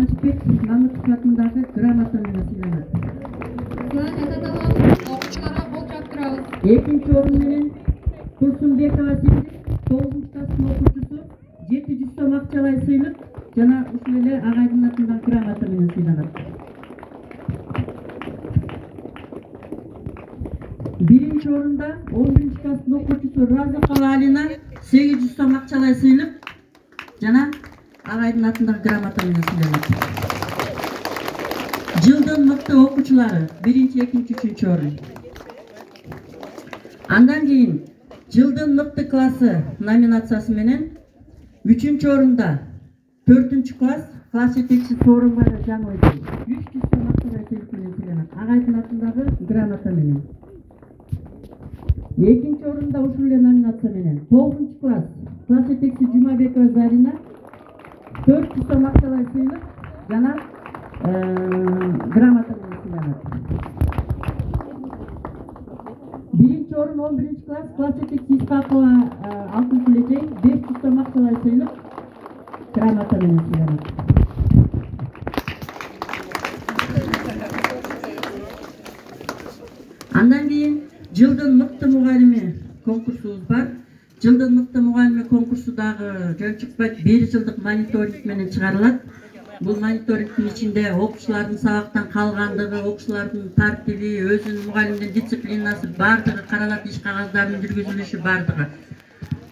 Намык атындагы грамота менен сыйланат. Экинчи орун менен Турсунбекова Синдик 9 класстын окуучусу 700 сом акчалай сыйлык жана ушул эле агайдын атынан грамота менен сыйланат. Биринчи орунда 11 класстын окуучусу Разыкова Алина 800 сом акчалай сыйлык жана агайдын атынан грамота менен сыйланат. Жылдын мыкты окуучулары 1, 2, 3 орун. Андан кийин жылдын мыкты классы номинациясы менен 3 орунда 4 класс класс жетекчиси Сооронбаева Жаңойдой 300 сом акчалай сыйлык менен сыйланат. Агайдын атындагы грамота менен. Экинчи орунда ушул эле номинация менен 9 класс класс жетекчиси Жумабекова Зарина 400 сом акчалай сыйлык жана грамота менен сыйланат. Биринчи орун 11 класс класс жетекчиси Исхакова Алтын Кулечей 500 сом акчалай сыйлык грамота менен сыйланат. Андан кийин жылдын мыкты мугалими конкурсубуз бар. Жылдын мыкты мугалими конкурсу дагы жөн чыкпайт, 1 жылдык мониторинг менен чыгарылат. Бул мониторингдин ичинде окуучулардын сабактан калгандыгы, окуучулардын тартиби, өзүнүн мугалимдин дисциплинасы бардыгы каралат, иш кагаздарынын жүргүзүлүшү бардыгы.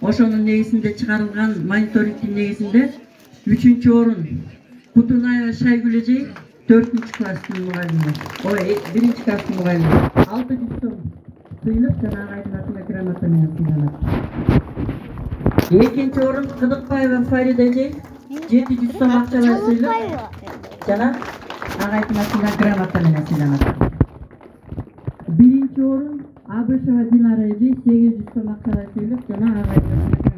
Ошонун негизинде чыгарылган мониторингдин негизинде 3 орун Кутунаева Шайгүл эжей 4 класстын мугалими, 1 класстын мугалими 600 сом сыйлык жана агайдын атына грамота менен сыйланат. Экинчи орун Кыдыкбаева Фарида эжей 700 сом акчалай сыйлык жана агайдын атына грамота менен сыйланат. Биринчи орун Абышева Динара эжей 800 сом акчалай сыйлык жана агайдын